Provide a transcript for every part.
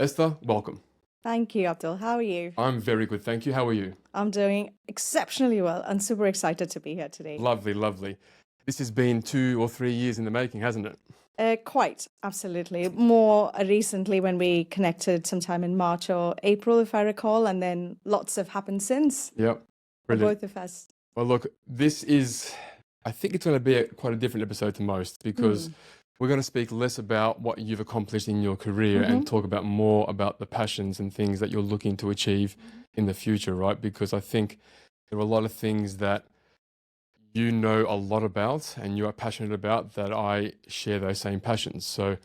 Esther, welcome. Thank you, Abdul. How are you? I'm very good, thank you. How are you? I'm doing exceptionally well and super excited to be here today. Lovely, lovely. This has been 2 or 3 years in the making, hasn't it? Quite, absolutely. More recently when we connected sometime in March or April, if I recall, and then lots have happened since Yep. for Brilliant. both of us. Well, look, I think it's going to be quite a different episode to most because we're going to speak less about what you've accomplished in your career and talk about more about the passions and things that you're looking to achieve in the future, right? Because I think there are a lot of things that you know a lot about and you are passionate about that I share those same passions. So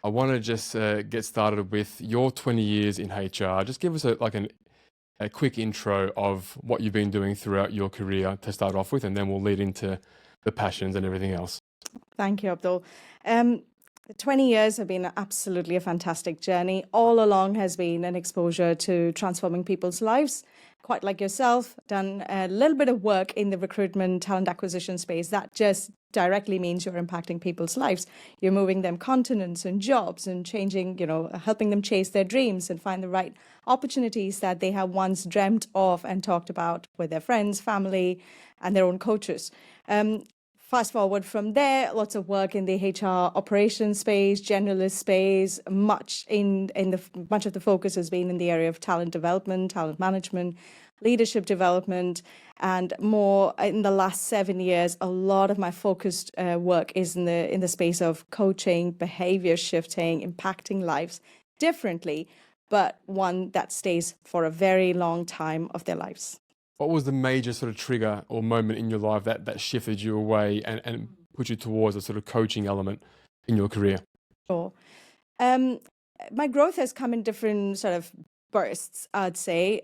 I want to just get started with your 20 years in HR. Just give us a quick intro of what you've been doing throughout your career to start off with, and then we'll lead into the passions and everything else. Thank you, Abdul. 20 years have been absolutely a fantastic journey. All along has been an exposure to transforming people's lives. Quite like yourself, done a little bit of work in the recruitment, talent acquisition space. That just directly means you're impacting people's lives. You're moving them continents and jobs and changing, helping them chase their dreams and find the right opportunities that they have once dreamt of and talked about with their friends, family, and their own coaches. Fast forward from there, lots of work in the HR operations space, generalist space. Much of the focus has been in the area of talent development, talent management, leadership development, and more in the last 7 years. A lot of my focused work is in the space of coaching, behavior shifting, impacting lives differently, but one that stays for a very long time of their lives. What was the major sort of trigger or moment in your life that shifted you away and put you towards a sort of coaching element in your career? Sure. My growth has come in different sort of bursts, I'd say.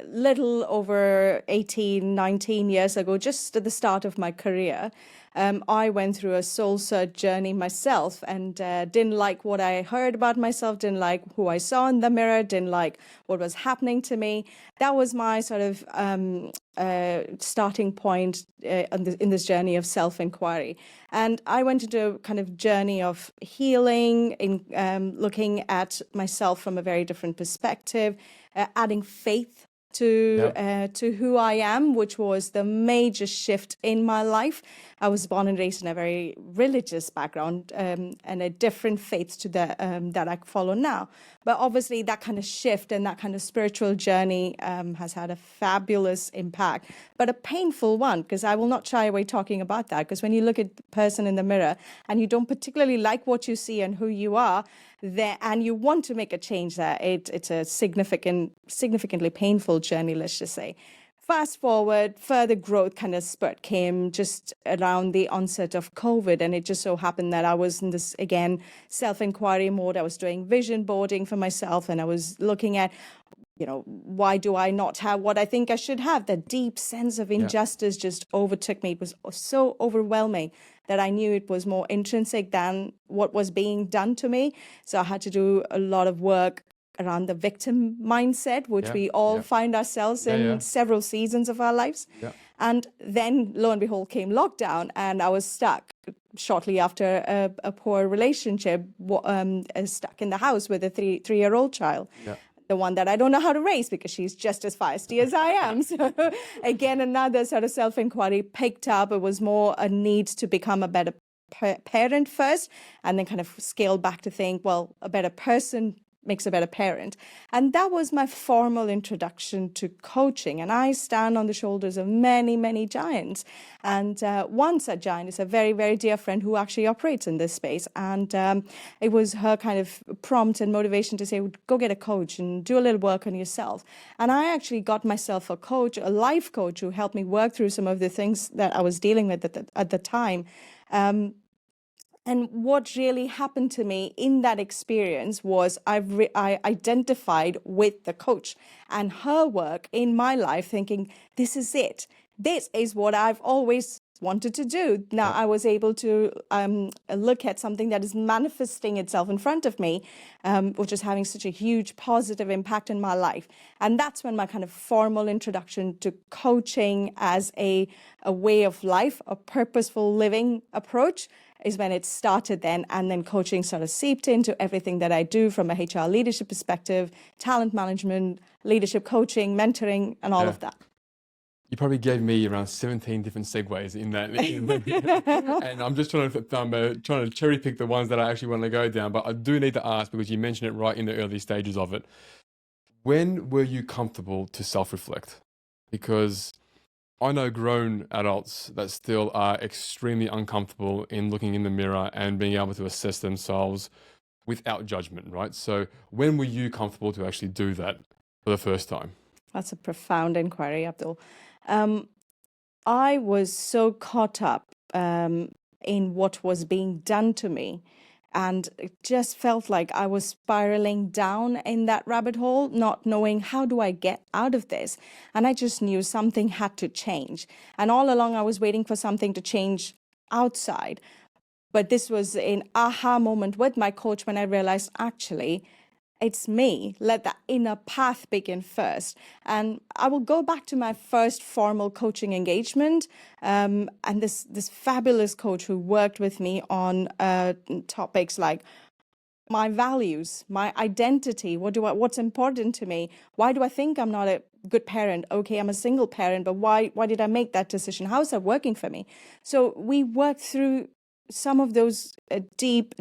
Little over 18, 19 years ago, just at the start of my career, I went through a soul search journey myself and didn't like what I heard about myself, didn't like who I saw in the mirror, didn't like what was happening to me. That was my sort of starting point in this journey of self-inquiry. And I went into a kind of journey of healing, in looking at myself from a very different perspective, adding faith to who I am, which was the major shift in my life. I was born and raised in a very religious background and a different faith to that I follow now. But obviously that kind of shift and that kind of spiritual journey has had a fabulous impact, but a painful one, because I will not shy away talking about that. Because when you look at the person in the mirror and you don't particularly like what you see and who you are, there, and you want to make a change there, it's a significantly painful journey, let's just say. Fast forward, further growth kind of spurt came just around the onset of COVID. And it just so happened that I was in this, again, self-inquiry mode. I was doing vision boarding for myself, and I was looking at, why do I not have what I think I should have? The deep sense of injustice just overtook me. It was so overwhelming that I knew it was more intrinsic than what was being done to me. So I had to do a lot of work around the victim mindset, which we all find ourselves in several seasons of our lives. Yeah. And then, lo and behold, came lockdown, and I was stuck shortly after a poor relationship, stuck in the house with a three-year-old child. Yeah. The one that I don't know how to raise because she's just as feisty as I am. So again, another sort of self-inquiry picked up. It was more a need to become a better parent first, and then kind of scale back to think, well, a better person makes a better parent. And that was my formal introduction to coaching. And I stand on the shoulders of many, many giants. And one such giant is a very, very dear friend who actually operates in this space. And it was her kind of prompt and motivation to say, go get a coach and do a little work on yourself. And I actually got myself a coach, a life coach, who helped me work through some of the things that I was dealing with at the time. And what really happened to me in that experience was I identified with the coach and her work in my life, thinking, this is it. This is what I've always wanted to do. Now I was able to look at something that is manifesting itself in front of me, which is having such a huge positive impact in my life. And that's when my kind of formal introduction to coaching as a way of life, a purposeful living approach, is when it started then. And then coaching sort of seeped into everything that I do from a HR leadership perspective, talent management, leadership coaching, mentoring, and all of that. You probably gave me around 17 different segues in that. And I'm just trying to cherry pick the ones that I actually want to go down. But I do need to ask, because you mentioned it right in the early stages of it. When were you comfortable to self-reflect? Because I know grown adults that still are extremely uncomfortable in looking in the mirror and being able to assess themselves without judgment, right? So when were you comfortable to actually do that for the first time? That's a profound inquiry, Abdul. I was so caught up in what was being done to me, and it just felt like I was spiraling down in that rabbit hole, not knowing how do I get out of this. And I just knew something had to change. And all along I was waiting for something to change outside. But this was an aha moment with my coach when I realized, actually, it's me. Let that inner path begin first. And I will go back to my first formal coaching engagement. And this fabulous coach who worked with me on topics like my values, my identity, what's important to me? Why do I think I'm not a good parent? Okay, I'm a single parent, but why did I make that decision? How is that working for me? So we worked through some of those deep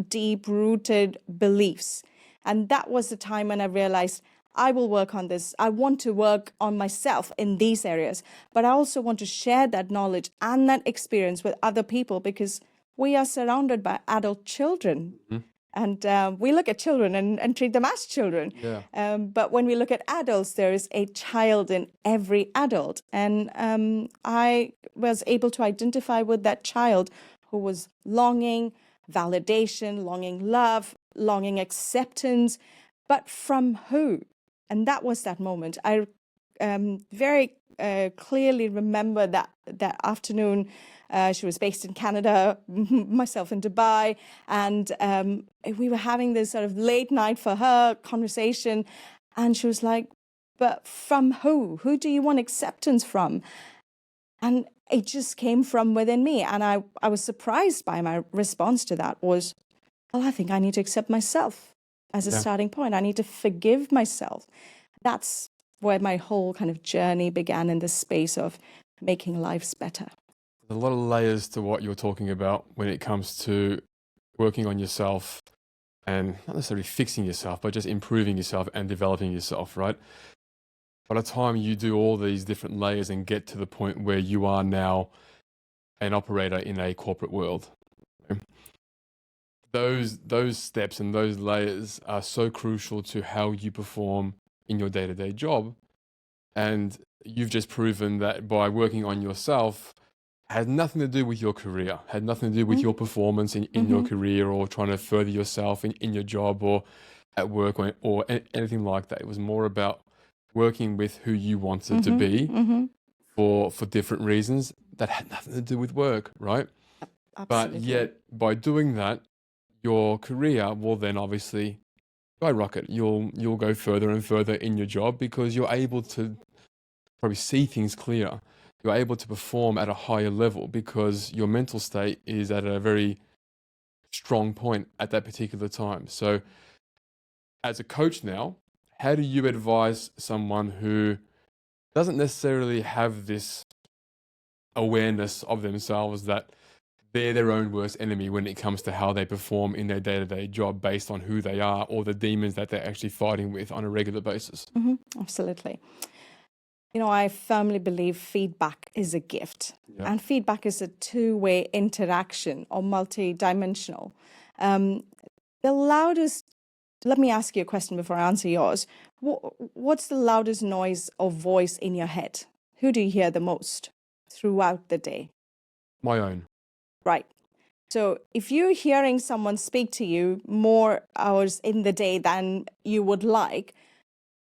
rooted beliefs. And that was the time when I realized I will work on this. I want to work on myself in these areas, but I also want to share that knowledge and that experience with other people, because we are surrounded by adult children. Mm-hmm. And we look at children and treat them as children. Yeah. But when we look at adults, there is a child in every adult. And I was able to identify with that child who was longing validation, longing love, longing acceptance, but from who? And that was that moment. I very clearly remember that afternoon. She was based in Canada, myself in Dubai, and we were having this sort of late night for her conversation, and she was like, but from who? Who do you want acceptance from? And it just came from within me. And I was surprised by my response to that was, well, I think I need to accept myself as a starting point. I need to forgive myself. That's where my whole kind of journey began in the space of making lives better. There's a lot of layers to what you're talking about when it comes to working on yourself and not necessarily fixing yourself, but just improving yourself and developing yourself, right? By the time you do all these different layers and get to the point where you are now an operator in a corporate world, those steps and those layers are so crucial to how you perform in your day-to-day job. And you've just proven that by working on yourself had nothing to do with your career, had nothing to do with your performance in your career, or trying to further yourself in your job or at work or anything like that. It was more about working with who you wanted to be for different reasons that had nothing to do with work, right? Absolutely. But yet by doing that, your career will then obviously skyrocket. You'll go further and further in your job because you're able to probably see things clearer. You're able to perform at a higher level because your mental state is at a very strong point at that particular time. So as a coach now, how do you advise someone who doesn't necessarily have this awareness of themselves that they're their own worst enemy when it comes to how they perform in their day-to-day job based on who they are or the demons that they're actually fighting with on a regular basis? Absolutely. You know, I firmly believe feedback is a gift. Yep. And feedback is a two-way interaction or multi-dimensional. Let me ask you a question before I answer yours. What's the loudest noise or voice in your head? Who do you hear the most throughout the day? My own. Right. So if you're hearing someone speak to you more hours in the day than you would like,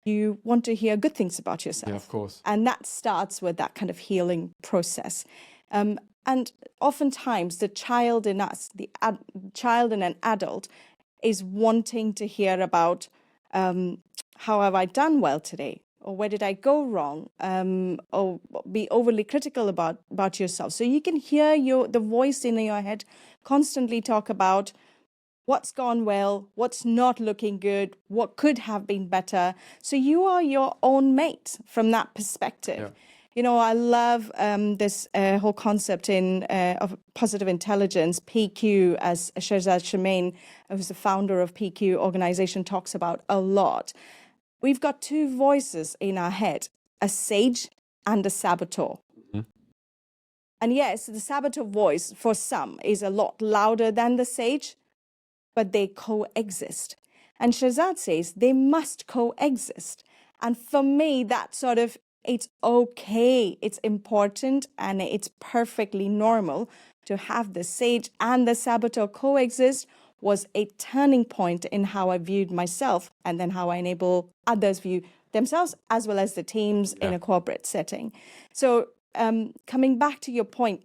you want to hear good things about yourself. Yeah, of course. And that starts with that kind of healing process. And oftentimes the child in us, the child in an adult, is wanting to hear about how have I done well today? Or where did I go wrong? Or be overly critical about yourself. So you can hear the voice in your head constantly talk about what's gone well, what's not looking good, what could have been better. So you are your own mate from that perspective. Yeah. You know, I love this whole concept of positive intelligence, PQ, as Shehzad Shemaine, who's the founder of PQ organization, talks about a lot. We've got two voices in our head, a sage and a saboteur. Mm-hmm. And yes, the saboteur voice for some is a lot louder than the sage, but they coexist. And Shehzad says they must coexist. And for me, that sort of, it's okay, it's important, and it's perfectly normal to have the sage and the saboteur coexist was a turning point in how I viewed myself and then how I enable others view themselves as well as the teams in a corporate setting. So coming back to your point,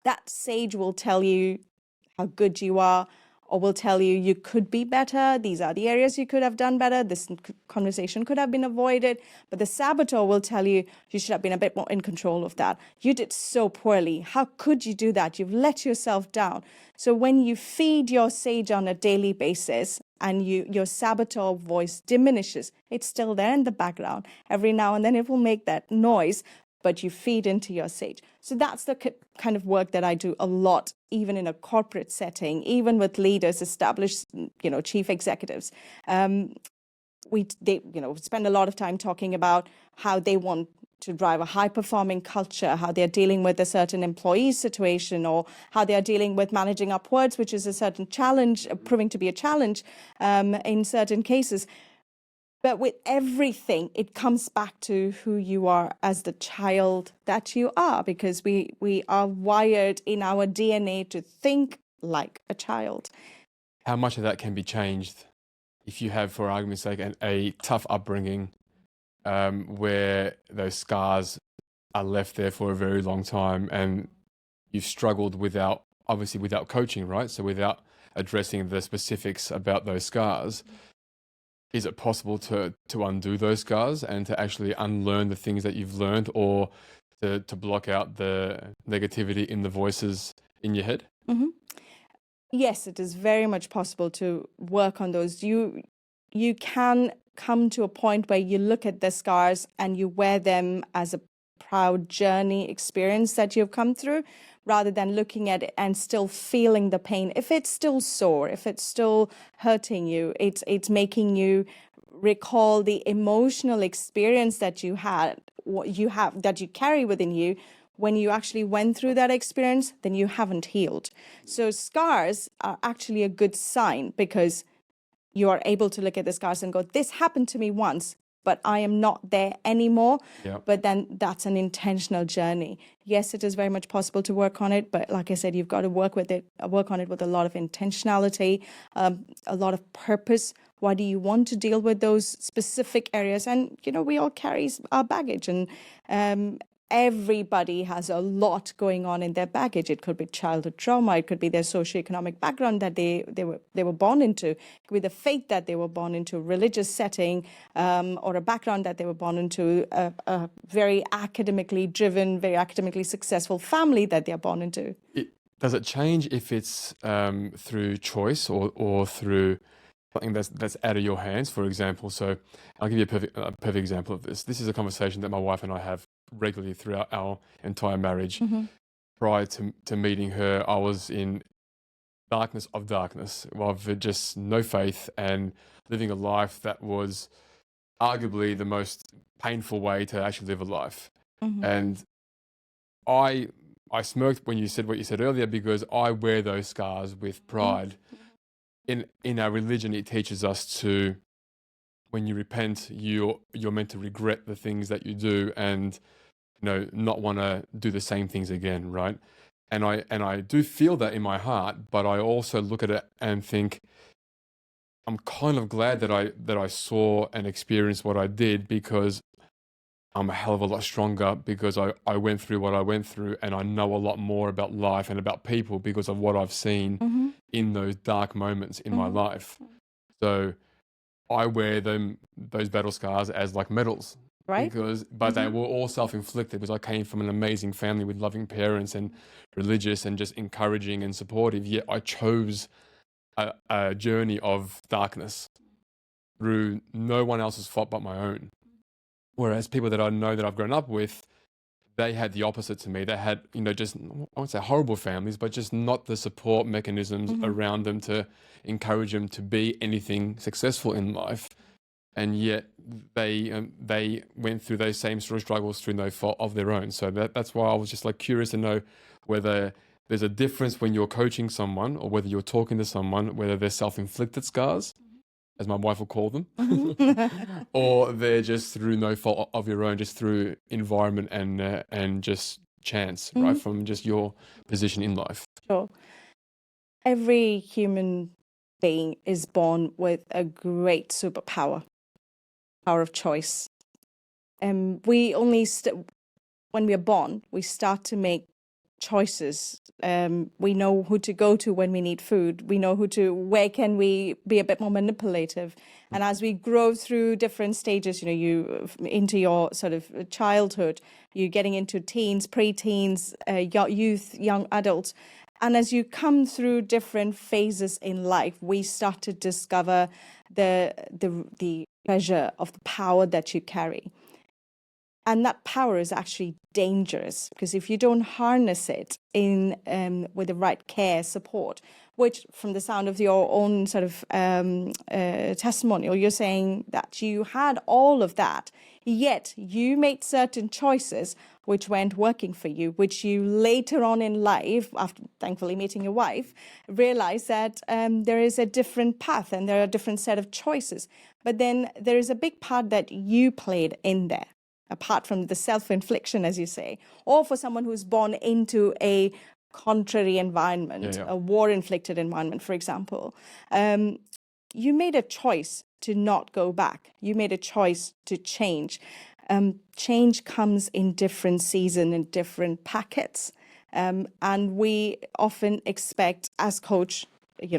that sage will tell you how good you are, or will tell you you could be better. These are the areas you could have done better. This conversation could have been avoided. But the saboteur will tell you you should have been a bit more in control of that. You did so poorly. How could you do that? You've let yourself down. So when you feed your sage on a daily basis and your saboteur voice diminishes, it's still there in the background. Every now and then it will make that noise, but you feed into your sage. So that's the kind of work that I do a lot, even in a corporate setting, even with leaders, established, chief executives. We spend a lot of time talking about how they want to drive a high-performing culture, how they're dealing with a certain employee situation, or how they are dealing with managing upwards, which is a certain challenge, proving to be a challenge in certain cases. But with everything, it comes back to who you are as the child that you are, because we are wired in our DNA to think like a child. How much of that can be changed if you have, for argument's sake, a tough upbringing where those scars are left there for a very long time and you've struggled without coaching, right? So without addressing the specifics about those scars. Is it possible to undo those scars and to actually unlearn the things that you've learned, or to block out the negativity in the voices in your head? Mm-hmm. Yes, it is very much possible to work on those. You can come to a point where you look at the scars and you wear them as a proud journey experience that you've come through, rather than looking at it and still feeling the pain. If it's still sore, if it's still hurting you, it's making you recall the emotional experience that you had, what you have, that you carry within you. When you actually went through that experience, then you haven't healed. So scars are actually a good sign, because you are able to look at the scars and go, this happened to me once, but I am not there anymore. Yep. But then that's an intentional journey. Yes, it is very much possible to work on it, but like I said, you've got to work on it with a lot of intentionality, a lot of purpose. Why do you want to deal with those specific areas? And, we all carry our baggage, and everybody has a lot going on in their baggage. It could be childhood trauma. It could be their socioeconomic background that they were born into. It could be the faith that they were born into, a religious setting, or a background that they were born into, a very academically driven, very academically successful family that they are born into. Does it change if it's through choice or through something that's out of your hands, for example? So I'll give you a perfect example of this. This is a conversation that my wife and I have regularly throughout our entire marriage. Mm-hmm. Prior to meeting her, I was in darkness of darkness, of just no faith and living a life that was arguably the most painful way to actually live a life. Mm-hmm. And I smirked when you said what you said earlier, because I wear those scars with pride. Mm-hmm. In our religion, it teaches us to, when you repent, you're meant to regret the things that you do and not want to do the same things again, right? And I do feel that in my heart, but I also look at it and think, I'm kind of glad that I saw and experienced what I did, because I'm a hell of a lot stronger because I went through what I went through, and I know a lot more about life and about people because of what I've seen in those dark moments in my life. So I wear those battle scars as like medals. Right? But they were all self-inflicted because I came from an amazing family with loving parents and religious and just encouraging and supportive. Yet I chose a journey of darkness through no one else's fault but my own. Whereas people that I know that I've grown up with, they had the opposite to me. They had, just, I won't say horrible families, but just not the support mechanisms around them to encourage them to be anything successful in life. And yet they went through those same sort of struggles through no fault of their own. So that's why I was just like curious to know whether there's a difference when you're coaching someone or whether you're talking to someone, whether they're self-inflicted scars, as my wife will call them, or they're just through no fault of your own, just through environment and just chance, right, from just your position in life. Sure. Every human being is born with a great superpower, power of choice. And we only, when we are born, we start to make choices. We know who to go to when we need food. We know where can we be a bit more manipulative. And as we grow through different stages, you into your sort of childhood, you're getting into teens, pre-teens, youth, young adults. And as you come through different phases in life, we start to discover the treasure of the power that you carry. And that power is actually dangerous because if you don't harness it with the right care, support, which from the sound of your own sort of testimonial, you're saying that you had all of that, yet you made certain choices which weren't working for you, which you later on in life, after thankfully meeting your wife, realize that there is a different path and there are a different set of choices. But then there is a big part that you played in there, apart from the self-infliction, as you say, or for someone who's born into a contrary environment, a war-inflicted environment, for example. You made a choice to not go back. You made a choice to change. Change comes in different seasons and different packets. And we often expect as coach, you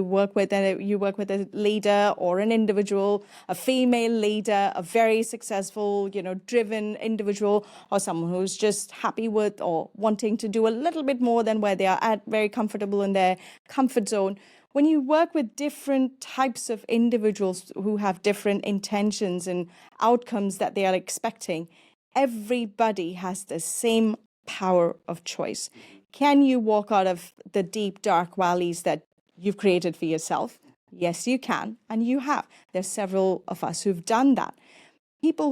work with a leader or an individual, a female leader, a very successful, driven individual, or someone who's just happy with or wanting to do a little bit more than where they are at, very comfortable in their comfort zone. When you work with different types of individuals who have different intentions and outcomes that they are expecting, everybody has the same power of choice. Can you walk out of the deep, dark valleys that you've created for yourself? Yes, you can, and you have. There's several of us who've done that. People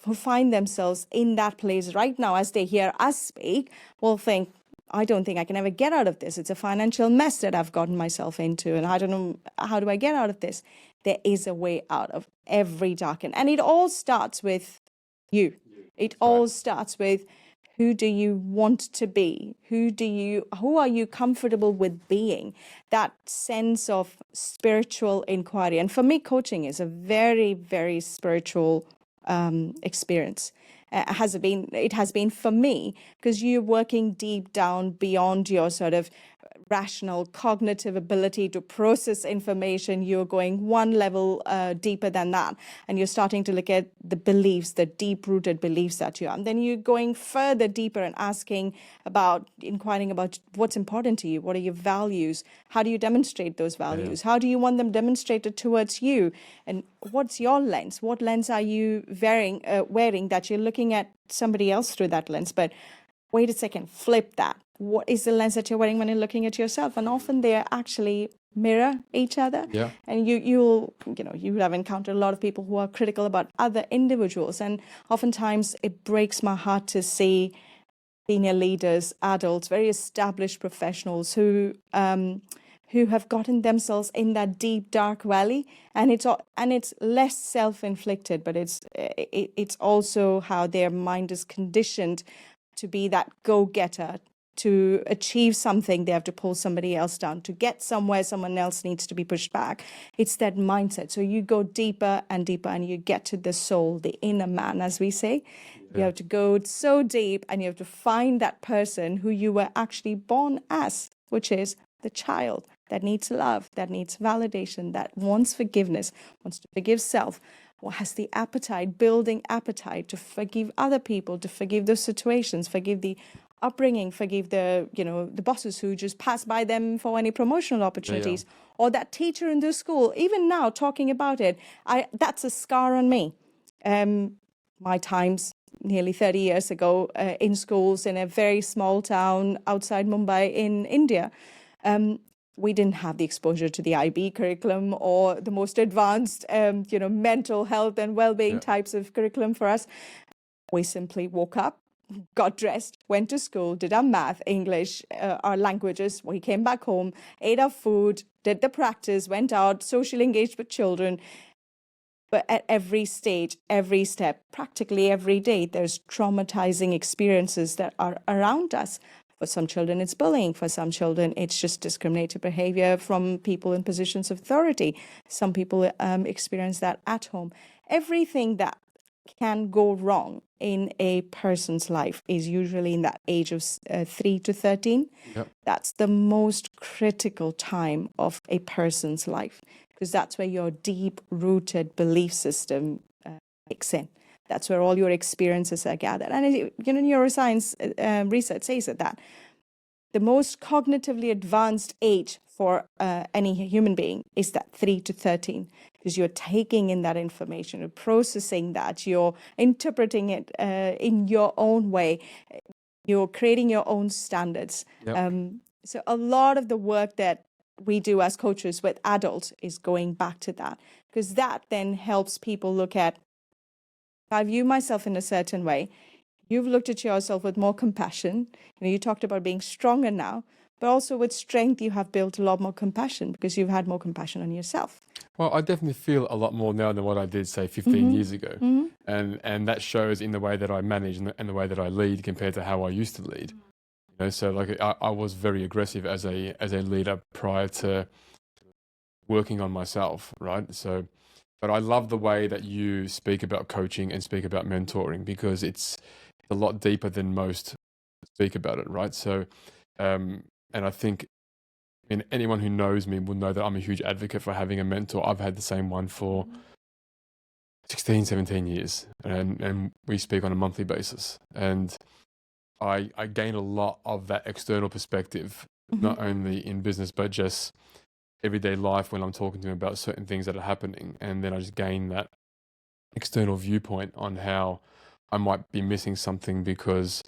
who find themselves in that place right now, as they hear us speak, will think, I don't think I can ever get out of this. It's a financial mess that I've gotten myself into, and I don't know, how do I get out of this? There is a way out of every dark and it all starts with you. It all starts with, who do you want to be? Who are you comfortable with being? That sense of spiritual inquiry. And for me, coaching is a very, very spiritual experience. It has been for me, because you're working deep down beyond your sort of rational cognitive ability to process information. You're going one level deeper than that, and you're starting to look at the beliefs, the deep-rooted beliefs that you have. And then you're going further deeper and inquiring about what's important to you. What are your values? How do you demonstrate those values? How do you want them demonstrated towards you? And what's your lens? What lens are you wearing that you're looking at somebody else through that lens? But wait a second, flip that. What is the lens that you're wearing when you're looking at yourself? And often they actually mirror each other. Yeah. And you would have encountered a lot of people who are critical about other individuals. And oftentimes it breaks my heart to see senior leaders, adults, very established professionals who have gotten themselves in that deep, dark valley. And it's less self-inflicted, but it's also how their mind is conditioned to be that go-getter, to achieve something, they have to pull somebody else down. To get somewhere, someone else needs to be pushed back. It's that mindset. So you go deeper and deeper, and you get to the soul, the inner man, as we say. You have to go so deep, and you have to find that person who you were actually born as, which is the child that needs love, that needs validation, that wants forgiveness, wants to forgive self, or has the appetite, building appetite to forgive other people, to forgive those situations, forgive the upbringing, forgive the bosses who just pass by them for any promotional opportunities, or that teacher in the school. Even now, talking about it, that's a scar on me. My times nearly 30 years ago in schools in a very small town outside Mumbai in India. We didn't have the exposure to the IB curriculum or the most advanced, mental health and well-being types of curriculum for us. We simply woke up, got dressed, went to school, did our math, English, our languages. We came back home, ate our food, did the practice, went out, socially engaged with children. But at every stage, every step, practically every day, there's traumatizing experiences that are around us. For some children, it's bullying. For some children, it's just discriminative behavior from people in positions of authority. Some people experience that at home. Everything that can go wrong in a person's life is usually in that age of 3 to 13. Yep. That's the most critical time of a person's life, because that's where your deep-rooted belief system kicks in. That's where all your experiences are gathered. And neuroscience research says that the most cognitively advanced age for any human being is that 3 to 13, because you're taking in that information, you're processing that, you're interpreting it in your own way, you're creating your own standards. Yep. So a lot of the work that we do as coaches with adults is going back to that, because that then helps people look at, I view myself in a certain way. You've looked at yourself with more compassion. You talked about being stronger now, but also with strength, you have built a lot more compassion because you've had more compassion on yourself. Well, I definitely feel a lot more now than what I did, say, 15 years ago. And that shows in the way that I manage and the way that I lead compared to how I used to lead. So like I was very aggressive as a leader prior to working on myself, right? So, but I love the way that you speak about coaching and speak about mentoring, because it's a lot deeper than most speak about it, right? So, and I think, anyone who knows me will know that I'm a huge advocate for having a mentor. I've had the same one for 16, 17 years, and we speak on a monthly basis. And I gain a lot of that external perspective, not only in business, but just everyday life when I'm talking to him about certain things that are happening. And then I just gain that external viewpoint on how I might be missing something because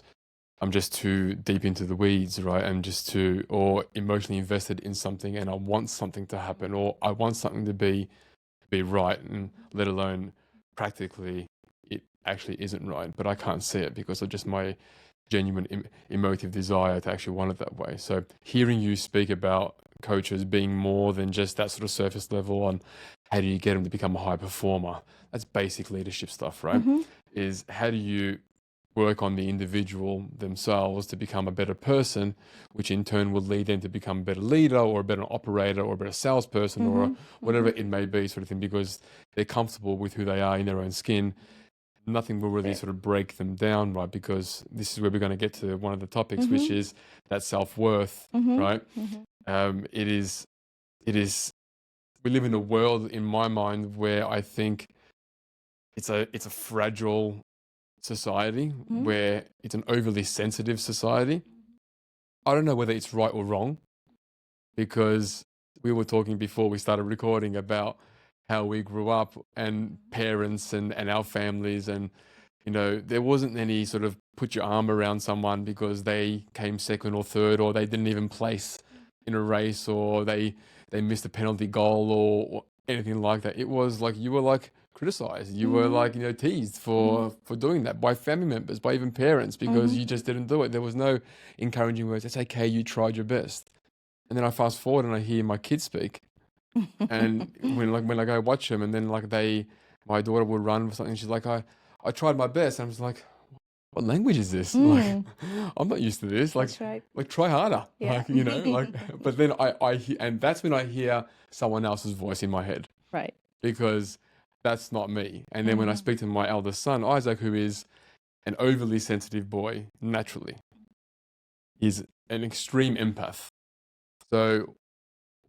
I'm just too deep into the weeds, right? I'm just or emotionally invested in something, and I want something to happen, or I want something to be right, and let alone practically it actually isn't right, but I can't see it because of just my genuine emotive desire to actually want it that way. So hearing you speak about coaches being more than just that sort of surface level on how do you get them to become a high performer, that's basic leadership stuff, right? Is how do you work on the individual themselves to become a better person, which in turn will lead them to become a better leader or a better operator or a better salesperson or whatever it may be, sort of thing, because they're comfortable with who they are in their own skin. Nothing will really sort of break them down, right? Because this is where we're going to get to one of the topics, which is that self-worth, right? It is, we live in a world, in my mind, where I think it's a fragile society, where it's an overly sensitive society. I don't know whether it's right or wrong, because we were talking before we started recording about how we grew up and parents and our families, and there wasn't any sort of put your arm around someone because they came second or third, or they didn't even place in a race, or they missed a penalty goal or anything like that. It was like you were like criticized, you were like teased for doing that by family members, by even parents, because you just didn't do it. There was no encouraging words. It's okay, you tried your best. And then I fast forward and I hear my kids speak, and when I go watch them, and then my daughter would run for something, she's like, I tried my best, and I was like, what language is this? Like, I'm not used to this. Like, That's right. like try harder. Yeah. Like, you know, like, but then I hear, and that's when I hear someone else's voice in my head, Right. because that's not me. And then when I speak to my eldest son, Isaac, who is an overly sensitive boy, naturally, he's an extreme empath. So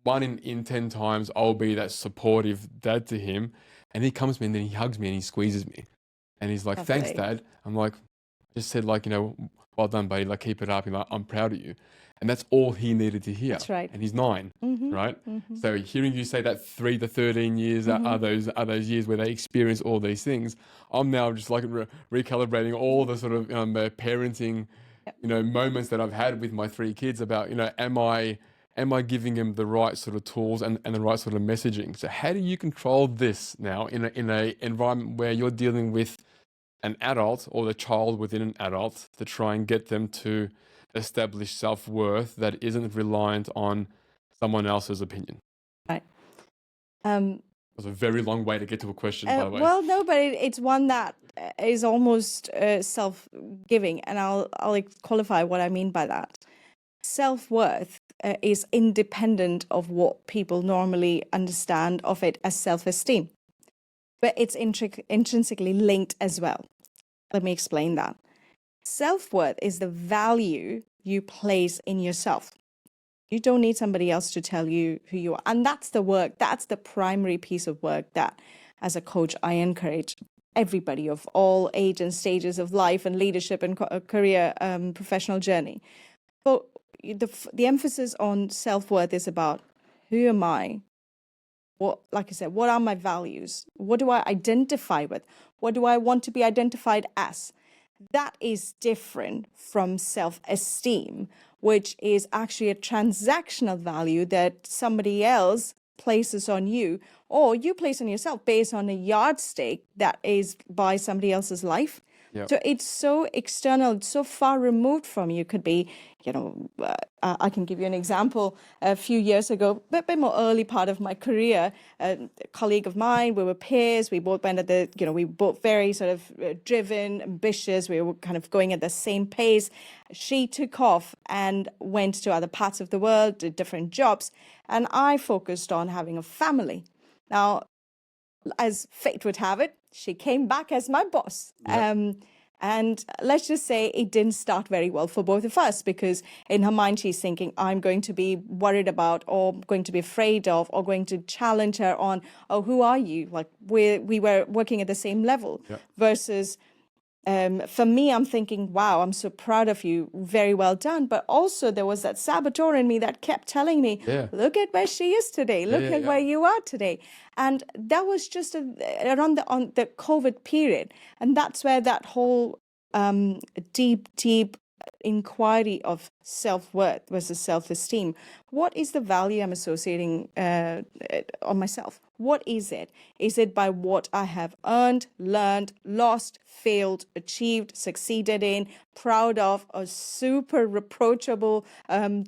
1 in 10 times I'll be that supportive dad to him, and he comes to me and then he hugs me and he squeezes me. And he's like, thanks, Lovely. Dad. I'm like, just said, like, you know, well done, buddy. Like, keep it up. He's like, I'm proud of you. And that's all he needed to hear. That's right. And he's 9, right? So hearing you say that 3 to 13 years are those years where they experience all these things, I'm now just like recalibrating all the sort of parenting, you know, moments that I've had with my 3 kids about, you know, am I giving them the right sort of tools and the right sort of messaging? So how do you control this now in a environment where you're dealing with an adult or the child within an adult to try and get them to establish self-worth that isn't reliant on someone else's opinion? Right. It was a very long way to get to a question, by the way. Well, no, but it's one that is almost self-giving, and I'll qualify what I mean by that. Self-worth is independent of what people normally understand of it as self-esteem, but it's intrinsically linked as well. Let me explain that. Self-worth is the value you place in yourself. You don't need somebody else to tell you who you are. And that's the work, that's the primary piece of work that, as a coach, I encourage everybody of all age and stages of life and leadership and career professional journey. But the emphasis on self-worth is about, who am I? What, like I said, what are my values? What do I identify with? What do I want to be identified as? That is different from self-esteem, which is actually a transactional value that somebody else places on you, or you place on yourself based on a yardstick that is by somebody else's life. Yep. So it's so external, it's so far removed from you. Could be, you know, I can give you an example. A few years ago, a bit more early part of my career, a colleague of mine, we were peers. We both went at the, you know, we both very sort of driven, ambitious. We were kind of going at the same pace. She took off and went to other parts of the world, did different jobs, and I focused on having a family. Now, as fate would have it, she came back as my boss. Yep. And let's just say it didn't start very well for both of us, because in her mind, she's thinking, I'm going to be worried about, or going to be afraid of, or going to challenge her on, oh, who are you? Like, we were working at the same level. Yep. Versus for me, I'm thinking, wow, I'm so proud of you. Very well done. But also there was that saboteur in me that kept telling me, look at where she is today. Look at where you are today. And that was just around the COVID period. And that's where that whole deep inquiry of self-worth versus self-esteem. What is the value I'm associating on myself? What is it? Is it by what I have earned, learned, lost, failed, achieved, succeeded in, proud of, or super reproachable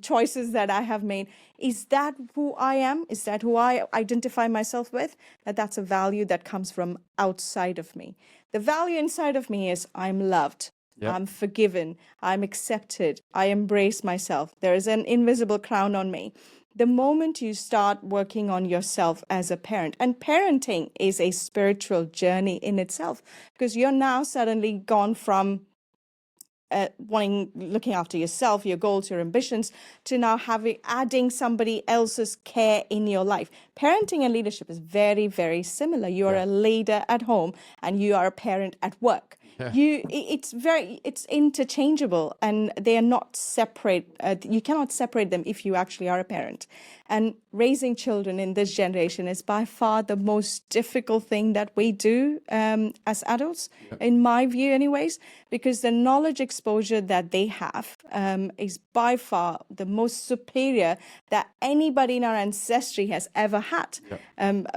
choices that I have made? Is that who I am? Is that who I identify myself with? That's a value that comes from outside of me. The value inside of me is, I'm loved. Yep. I'm forgiven. I'm accepted. I embrace myself. There is an invisible crown on me. The moment you start working on yourself as a parent, and parenting is a spiritual journey in itself, because you're now suddenly gone from looking after yourself, your goals, your ambitions, to now adding somebody else's care in your life. Parenting and leadership is very, very similar. You are a leader at home and you are a parent at work. Yeah. It's interchangeable, and they are not separate. You cannot separate them if you actually are a parent. And raising children in this generation is by far the most difficult thing that we do as adults, in my view anyways, because the knowledge exposure that they have is by far the most superior that anybody in our ancestry has ever had.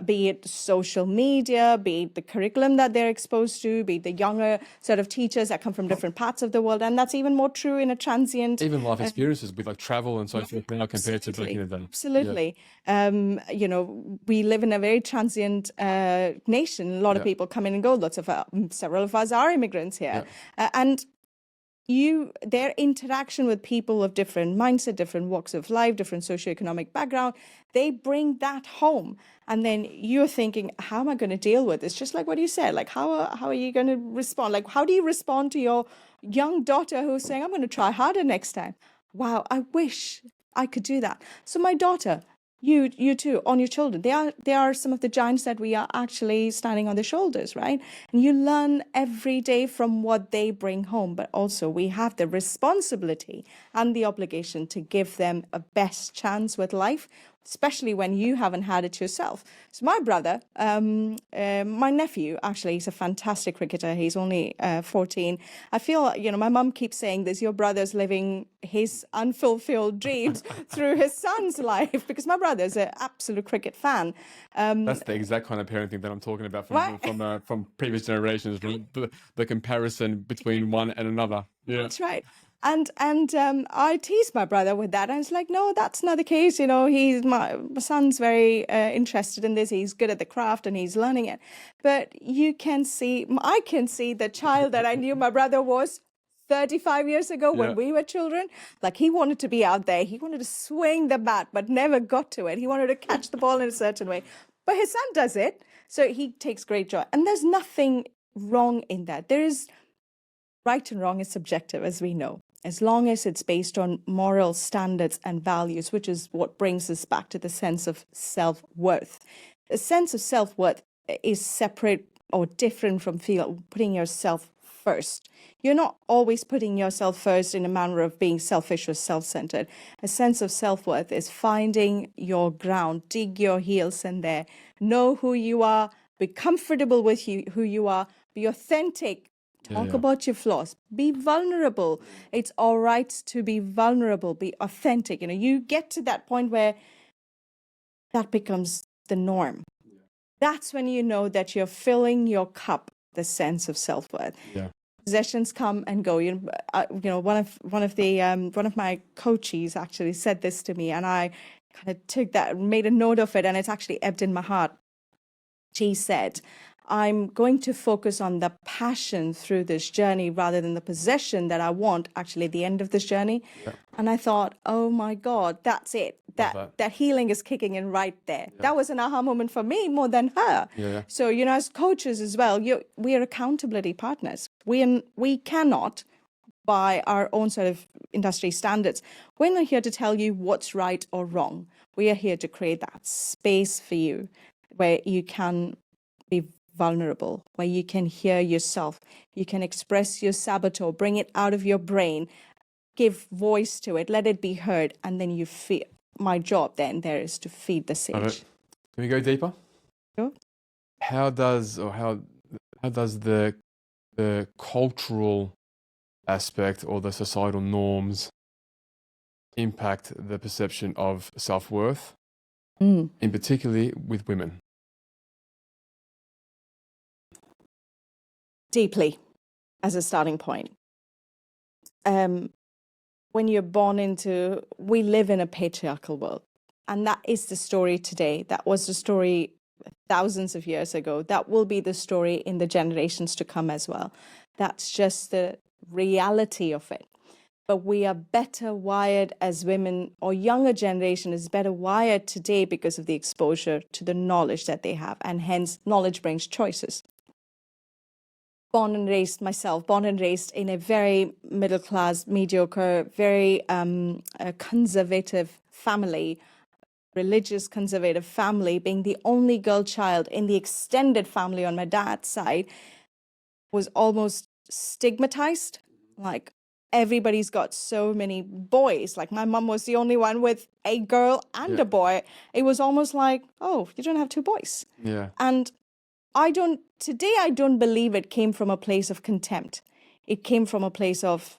Be it social media, be it the curriculum that they're exposed to, be it the younger sort of teachers that come from different parts of the world. And that's even more true in a transient... Even life experiences with like travel and so forth now compared to back in the day. Absolutely. You know, we live in a very transient nation. A lot of people come in and go. Several of us are immigrants here. And their interaction with people of different mindset, different walks of life, different socioeconomic background, they bring that home. And then you're thinking, how am I going to deal with this? Just like what you said, like, how are you going to respond? Like, how do you respond to your young daughter who's saying, I'm going to try harder next time? Wow, I wish I could do that. So my daughter, you too, on your children, they are some of the giants that we are actually standing on their shoulders, right? And you learn every day from what they bring home, but also we have the responsibility and the obligation to give them a best chance with life, especially when you haven't had it yourself. So my brother, my nephew, actually, he's a fantastic cricketer. He's only 14. I feel, my mum keeps saying this, your brother's living his unfulfilled dreams through his son's life, because my brother's an absolute cricket fan. That's the exact kind of parenting that I'm talking about from previous generations, the comparison between one and another. Yeah. That's right. And I teased my brother with that. I was like, no, that's not the case. My son's very interested in this. He's good at the craft and he's learning it. But I can see the child that I knew my brother was 35 years ago when we were children. Like, he wanted to be out there. He wanted to swing the bat, but never got to it. He wanted to catch the ball in a certain way. But his son does it. So he takes great joy. And there's nothing wrong in that. There is right and wrong is subjective, as we know. As long as it's based on moral standards and values, which is what brings us back to the sense of self-worth. A sense of self-worth is separate or different from putting yourself first. You're not always putting yourself first in a manner of being selfish or self-centered. A sense of self-worth is finding your ground, dig your heels in there, know who you are, be comfortable with who you are, be authentic. Talk about your flaws. Be vulnerable. It's all right to be vulnerable. Be authentic. You get to that point where that becomes the norm. Yeah. That's when you know that you're filling your cup, the sense of self-worth. Yeah. Possessions come and go. One of my coaches actually said this to me, and I kind of took that, made a note of it, and it's actually ebbed in my heart. She said, I'm going to focus on the passion through this journey rather than the possession that I want actually at the end of this journey. Yeah. And I thought, oh my God, that's it. That healing is kicking in right there. Yeah. That was an aha moment for me more than her. Yeah. So, as coaches as well, we are accountability partners. We cannot, by our own sort of industry standards, we're not here to tell you what's right or wrong. We are here to create that space for you where you can be vulnerable, where you can hear yourself, you can express your saboteur, bring it out of your brain, give voice to it, let it be heard, and then you feel. My job then there is to feed the sage. Can we go deeper? Sure. How does the cultural aspect or the societal norms impact the perception of self-worth, in particularly with women? Deeply, as a starting point. When you're born we live in a patriarchal world, and that is the story today. That was the story thousands of years ago. That will be the story in the generations to come as well. That's just the reality of it. But we are better wired as women, or younger generation is better wired today because of the exposure to the knowledge that they have, and hence knowledge brings choices. Born and raised in a very middle-class, mediocre, very conservative family, religious conservative family, being the only girl child in the extended family on my dad's side, was almost stigmatized. Like, everybody's got so many boys. Like, my mom was the only one with a girl and a boy. It was almost like, oh, you don't have two boys. Yeah. And I don't believe it came from a place of contempt. It came from a place of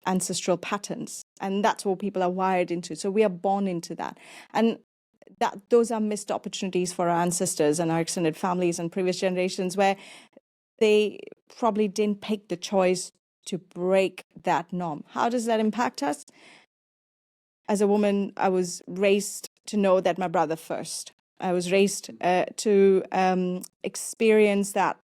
ancestral patterns. And that's what people are wired into. So we are born into that. And those are missed opportunities for our ancestors and our extended families and previous generations, where they probably didn't pick the choice to break that norm. How does that impact us? As a woman, I was raised to know that my brother first. I was raised to experience that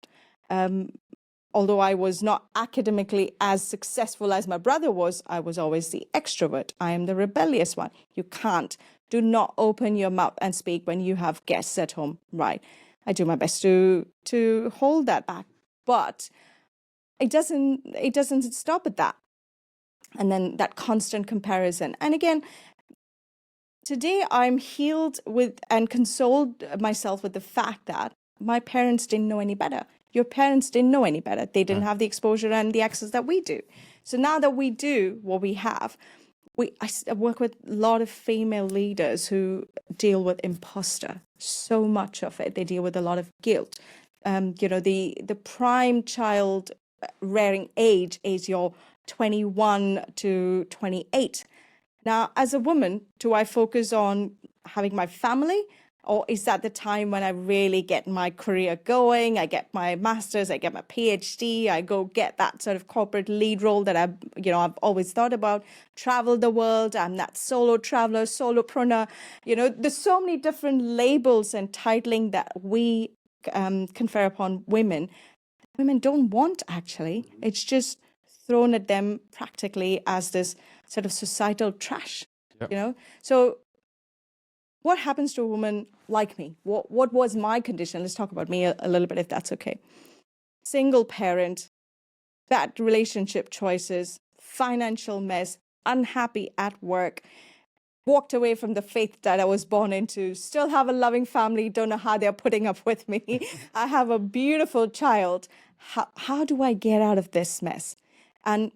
although I was not academically as successful as my brother was, I was always the extrovert. I am the rebellious one. You can't. Do not open your mouth and speak when you have guests at home, right? I do my best to hold that back, but it doesn't stop at that. And then that constant comparison. And again, today I'm healed with and consoled myself with the fact that my parents didn't know any better. Your parents didn't know any better. They didn't have the exposure and the access that we do. So now that we do what we have, I work with a lot of female leaders who deal with imposter. So much of it, they deal with a lot of guilt. The prime child rearing age is your 21 to 28. Now, as a woman, do I focus on having my family? Or is that the time when I really get my career going? I get my master's, I get my PhD, I go get that sort of corporate lead role that I've always thought about, travel the world, I'm that solo traveler, solopreneur. There's so many different labels and titling that we confer upon women. Women don't want, actually. It's just thrown at them practically as this sort of societal trash, Yep. So what happens to a woman like me? What was my condition? Let's talk about me a little bit, if that's okay. Single parent, bad relationship choices, financial mess, unhappy at work, walked away from the faith that I was born into, still have a loving family, don't know how they're putting up with me. I have a beautiful child. How do I get out of this mess? And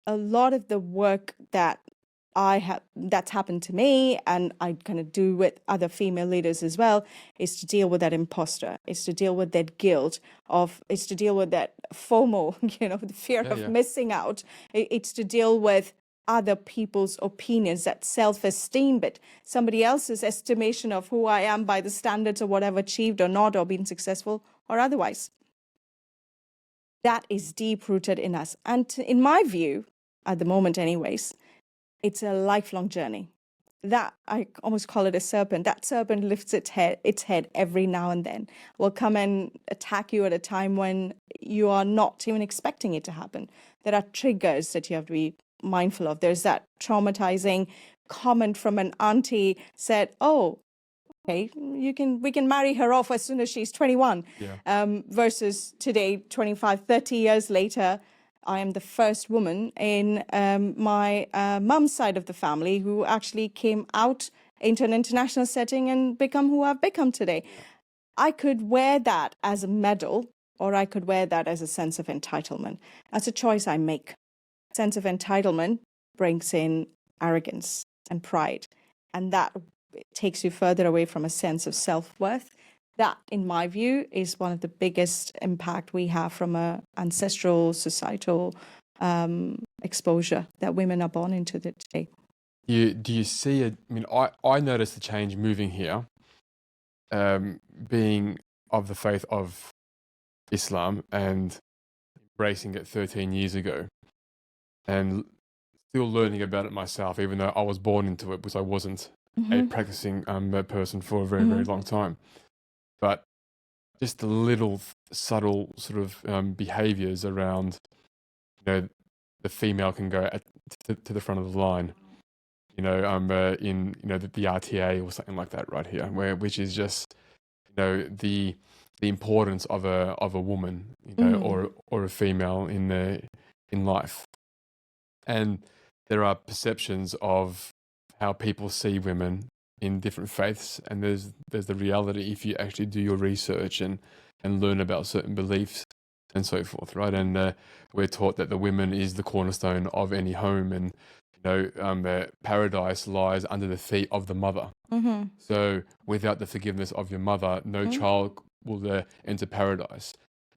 a lot of the work that's happened to me, and I kind of do with other female leaders as well, is to deal with that imposter, is to deal with that guilt is to deal with that FOMO, the fear of missing out. It's to deal with other people's opinions, that self-esteem bit, somebody else's estimation of who I am by the standards of what I've achieved or not, or been successful or otherwise. That is deep-rooted in us. And in my view, at the moment anyways, it's a lifelong journey. That, I almost call it a serpent. That serpent lifts its head every now and then, will come and attack you at a time when you are not even expecting it to happen. There are triggers that you have to be mindful of. There's that traumatizing comment from an auntie said, oh, okay, we can marry her off as soon as she's 21. Versus today, 25, 30 years later, I am the first woman in my mum's side of the family who actually came out into an international setting and become who I've become today. I could wear that as a medal, or I could wear that as a sense of entitlement. That's a choice I make. Sense of entitlement brings in arrogance and pride, and that takes you further away from a sense of self-worth. That, in my view, is one of the biggest impact we have from a ancestral, societal exposure that women are born into today. Do you see it? I mean, I noticed the change moving here, being of the faith of Islam and embracing it 13 years ago, and still learning about it myself, even though I was born into it, because I wasn't a practicing person for a very, very long time. But just the little subtle sort of behaviors around, the female can go to the front of the line, in the RTA or something like that right here, which is just, the importance of a woman, or a female in life. And there are perceptions of how people see women in different faiths, and there's the reality if you actually do your research and learn about certain beliefs and so forth, right? And we're taught that the woman is the cornerstone of any home, and paradise lies under the feet of the mother. So without the forgiveness of your mother, no child will enter paradise.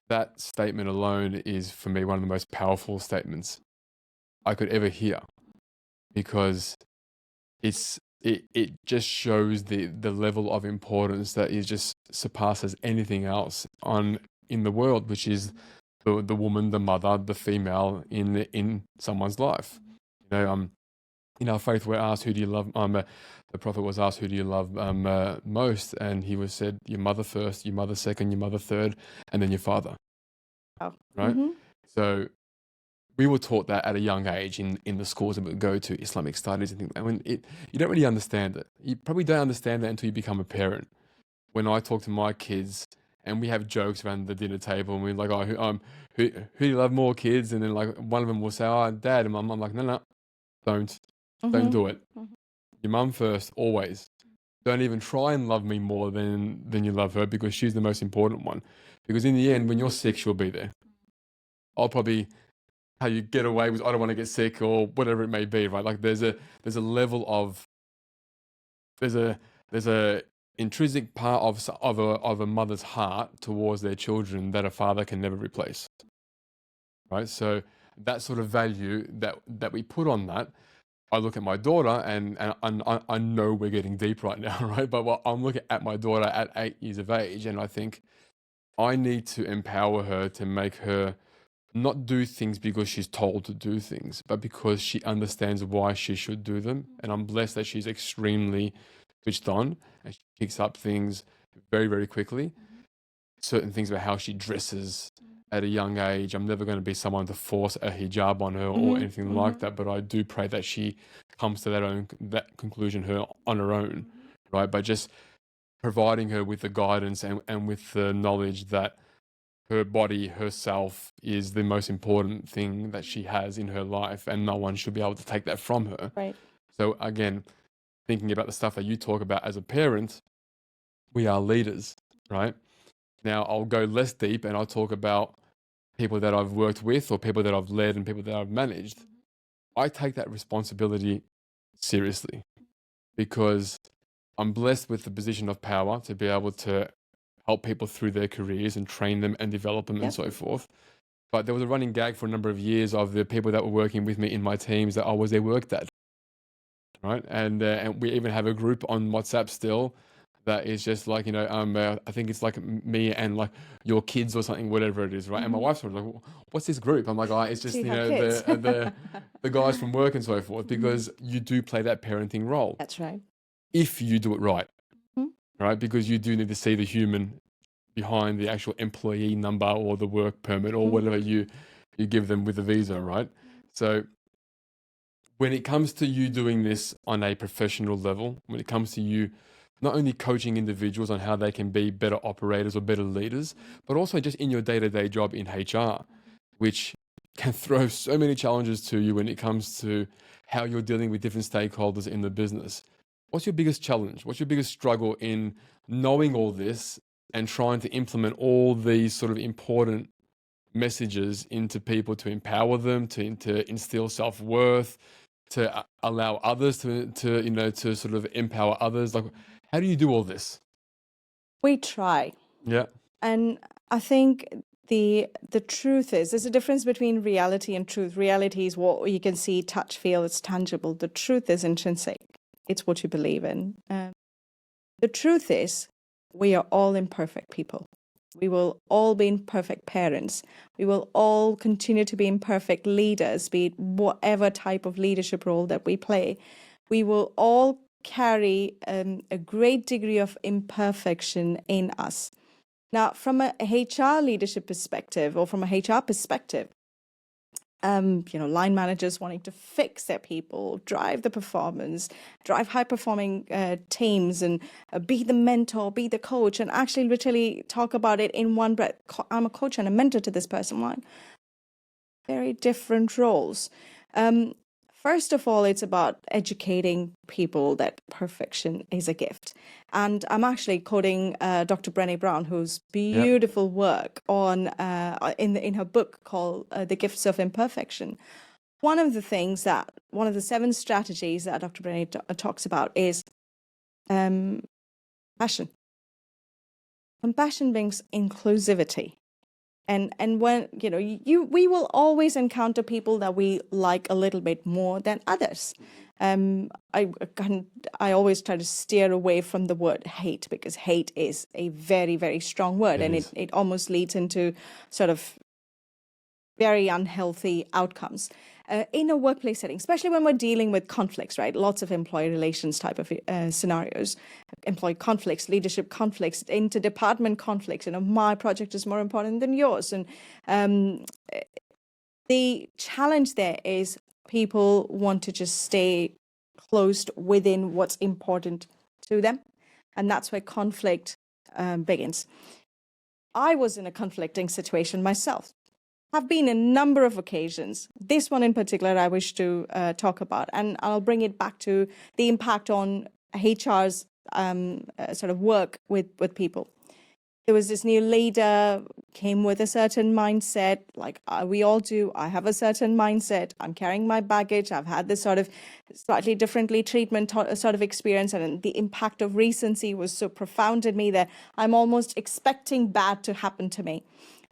That statement alone is, for me, one of the most powerful statements I could ever hear, because it just shows the level of importance that is just surpasses anything else in the world, which is the woman, the mother, the female in someone's life. In our faith, we're asked, who do you love? The prophet was asked, who do you love most? And he was said, your mother first, your mother second, your mother third, and then your father. Oh. right? So we were taught that at a young age in the schools that we would go to, Islamic studies and things. And you don't really understand it. You probably don't understand that until you become a parent. When I talk to my kids and we have jokes around the dinner table and we're like, oh, who do you love more, kids? And then like one of them will say, oh, dad. And my mum like, no, don't do it. Your mum first, always. Don't even try and love me more than you love her, because she's the most important one. Because in the end, when you're sick, she'll be there. I'll probably how you get away with I don't want to get sick or whatever it may be, right? Like there's a level of there's a intrinsic part of a mother's heart towards their children that a father can never replace, right? So that sort of value that we put on that, I look at my daughter and I know we're getting deep right now, right? But I'm looking at my daughter at 8 years of age, and I think I need to empower her to make her not do things because she's told to do things, but because she understands why she should do them. And I'm blessed that she's extremely switched on and she picks up things very, very quickly. Certain things about how she dresses at a young age. I'm never going to be someone to force a hijab on her or anything like that, but I do pray that she comes to that conclusion on her own, right? By just providing her with the guidance and with the knowledge that her body, herself, is the most important thing that she has in her life, and no one should be able to take that from her. Right. So again, thinking about the stuff that you talk about as a parent, we are leaders, right? Now I'll go less deep and I'll talk about people that I've worked with or people that I've led and people that I've managed. I take that responsibility seriously because I'm blessed with the position of power to be able to help people through their careers and train them and develop them and so forth. But there was a running gag for a number of years of the people that were working with me in my teams that I was their work dad, right? And we even have a group on WhatsApp still that is just like, I think it's like me and like your kids or something, whatever it is, right? And my wife's sort of like, what's this group? I'm like, oh, it's just, the guys from work and so forth, because you do play that parenting role. That's right. If you do it right. Right? Because you do need to see the human behind the actual employee number or the work permit or whatever you give them with the visa, right? So when it comes to you doing this on a professional level, when it comes to you not only coaching individuals on how they can be better operators or better leaders, but also just in your day-to-day job in HR, which can throw so many challenges to you when it comes to how you're dealing with different stakeholders in the business. What's your biggest challenge? What's your biggest struggle in knowing all this and trying to implement all these sort of important messages into people to empower them, to instill self-worth, to allow others to sort of empower others? Like, how do you do all this? We try. Yeah. And I think the truth is, there's a difference between reality and truth. Reality is what you can see, touch, feel, it's tangible. The truth is intrinsic. It's what you believe in. The truth is, we are all imperfect people. We will all be imperfect parents. We will all continue to be imperfect leaders, be it whatever type of leadership role that we play. We will all carry a great degree of imperfection in us. Now, from a HR leadership perspective or from a HR perspective, line managers wanting to fix their people, drive the performance, drive high-performing teams, and be the mentor, be the coach, and actually literally talk about it in one breath. I'm a coach and a mentor to this person. Like, very different roles. First of all, it's about educating people that perfection is a gift. And I'm actually quoting Dr. Brené Brown, whose beautiful work on in her book called The Gifts of Imperfection. One of the 7 strategies that Dr. Brené talks about is passion. Compassion brings inclusivity. And when, we will always encounter people that we like a little bit more than others. I always try to steer away from the word hate, because hate is a very, very strong word, and it almost leads into sort of very unhealthy outcomes in a workplace setting, especially when we're dealing with conflicts, right? Lots of employee relations type of scenarios, employee conflicts, leadership conflicts, interdepartment conflicts. My project is more important than yours. And the challenge there is people want to just stay closed within what's important to them. And that's where conflict begins. I was in a conflicting situation myself. Have been a number of occasions. This one in particular I wish to talk about, and I'll bring it back to the impact on HR's sort of work with people. There was this new leader, came with a certain mindset, like we all do. I have a certain mindset. I'm carrying my baggage. I've had this sort of slightly differently treatment sort of experience, and the impact of recency was so profound in me that I'm almost expecting bad to happen to me.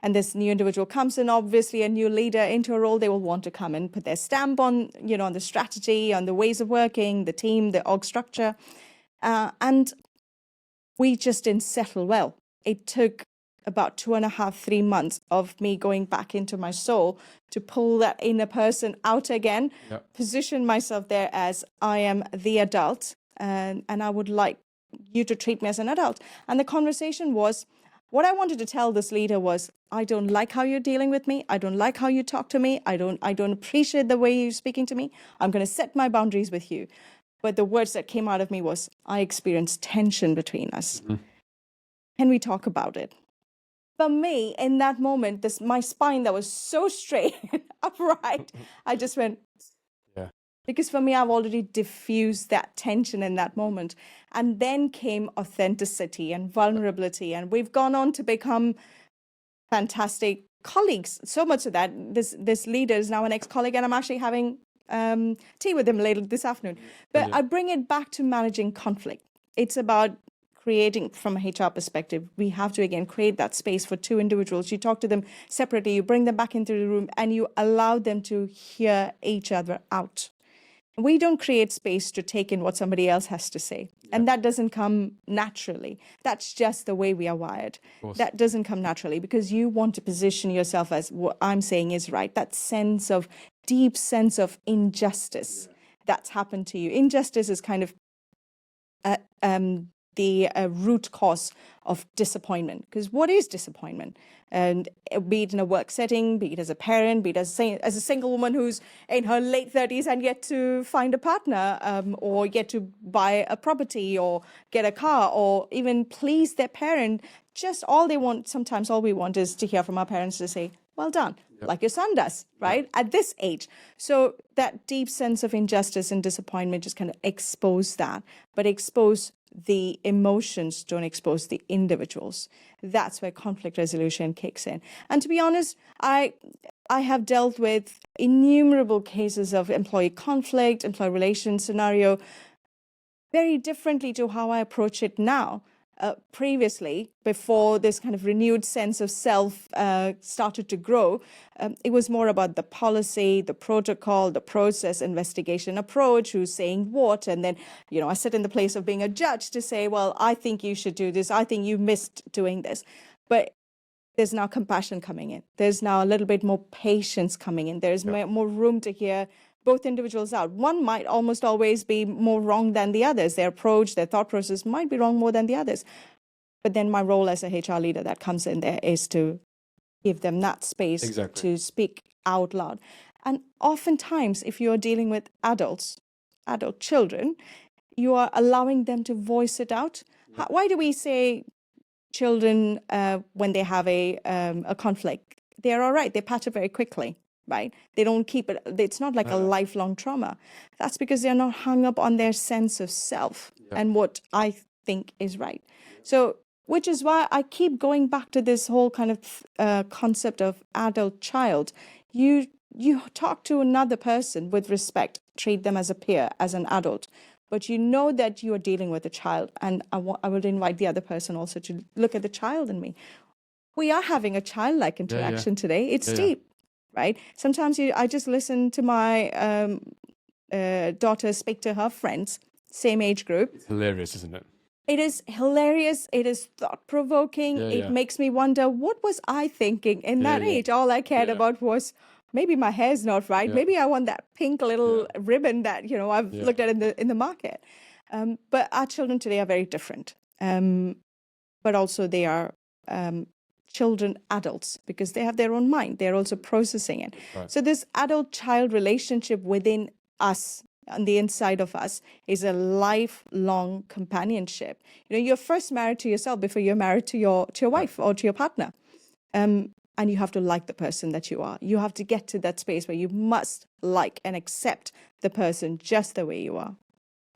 And this new individual comes in, obviously a new leader into a role, they will want to come and put their stamp on, on the strategy, on the ways of working, the team, the org structure. And we just didn't settle well. It took about 2.5, 3 months of me going back into my soul to pull that inner person out again, position myself there as I am the adult, and I would like you to treat me as an adult. And the conversation was, what I wanted to tell this leader was, I don't like how you're dealing with me. I don't like how you talk to me. I don't appreciate the way you're speaking to me. I'm going to set my boundaries with you. But the words that came out of me was, I experienced tension between us. Mm-hmm. Can we talk about it? For me, in that moment, my spine that was so straight and upright, I just went, yeah. Because for me, I've already diffused that tension in that moment. And then came authenticity and vulnerability. And we've gone on to become fantastic colleagues. So much of that, this leader is now an ex-colleague, and I'm actually having tea with him later this afternoon. But I bring it back to managing conflict. It's about creating, from a HR perspective, we have to, again, create that space for two individuals. You talk to them separately, you bring them back into the room, and you allow them to hear each other out. We don't create space to take in what somebody else has to say. Yeah. And that doesn't come naturally. That's just the way we are wired. That doesn't come naturally because you want to position yourself as what I'm saying is right. That deep sense of injustice that's happened to you. Injustice is kind of the root cause of disappointment. Because what is disappointment? And be it in a work setting, be it as a parent, be it as a single woman who's in her late 30s and yet to find a partner, or yet to buy a property or get a car, or even please their parent. Just all they want, sometimes all we want is to hear from our parents to say, well done, like your son does, right? At this age. So that deep sense of injustice and disappointment just kind of expose that, but expose the emotions, don't expose the individuals. That's where conflict resolution kicks in. And to be honest, I have dealt with innumerable cases of employee conflict, employee relations scenario, very differently to how I approach it now. Previously, before this kind of renewed sense of self started to grow, it was more about the policy, the protocol, the process, investigation approach, who's saying what. And then, I sit in the place of being a judge to say, well, I think you should do this. I think you missed doing this. But there's now compassion coming in. There's now a little bit more patience coming in. There's more room to hear both individuals out. One might almost always be more wrong than the others. Their approach, their thought process might be wrong more than the others. But then my role as a HR leader that comes in there is to give them that space to speak out loud. And oftentimes, if you're dealing with adult children, you are allowing them to voice it out. Why do we say children, when they have a conflict, they're all right, they patch it very quickly? Right? They don't keep it. It's not like a lifelong trauma. That's because they're not hung up on their sense of self and what I think is right. So, which is why I keep going back to this whole kind of concept of adult child. You talk to another person with respect, treat them as a peer, as an adult, but you know that you are dealing with a child. And I would invite the other person also to look at the child in me. We are having a childlike interaction today. It's deep. Right? Sometimes I just listen to my daughter speak to her friends, same age group. It's hilarious, isn't it? It is hilarious. It is thought-provoking. Yeah, It yeah, makes me wonder, what was I thinking in yeah, that yeah, age? All I cared yeah, about was maybe my hair's not right. yeah, Maybe I want that pink yeah, little ribbon that, I've yeah. looked at in the market. But our children today are very different. But also they are children adults because they have their own mind. They're also processing it. Right. So this adult-child relationship within us, on the inside of us, is a lifelong companionship. You're first married to yourself before you're married to your wife or to your partner. And you have to like the person that you are. You have to get to that space where you must like and accept the person just the way you are.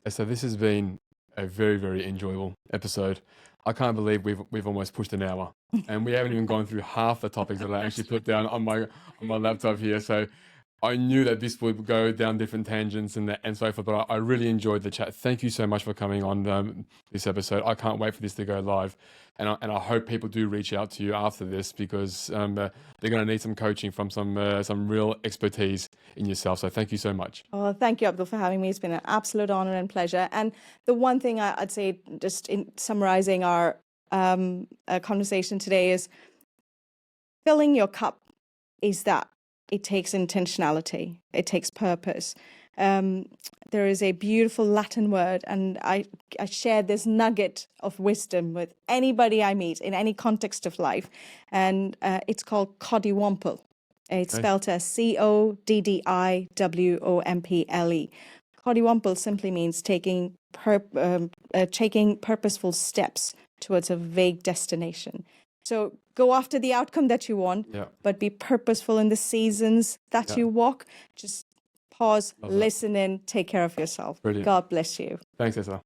So this has been a very, very enjoyable episode. I can't believe we've almost pushed an hour, and we haven't even gone through half the topics that I actually put down on my laptop here. So I knew that this would go down different tangents and so forth, but I really enjoyed the chat. Thank you so much for coming on this episode. I can't wait for this to go live, and I hope people do reach out to you after this because they're going to need some coaching from some real expertise in yourself. So thank you so much. Oh, thank you, Abdul, for having me. It's been an absolute honor and pleasure. And the one thing I'd say, just in summarizing our conversation today, is filling your cup is that it takes intentionality, it takes purpose. There is a beautiful Latin word, and I share this nugget of wisdom with anybody I meet in any context of life, and it's called coddywomple. It's spelled as Coddiwomple. Coddywomple simply means taking purposeful steps towards a vague destination. So go after the outcome that you want, but be purposeful in the seasons that you walk. Just pause, listen in, take care of yourself. Brilliant. God bless you. Thanks, Esther.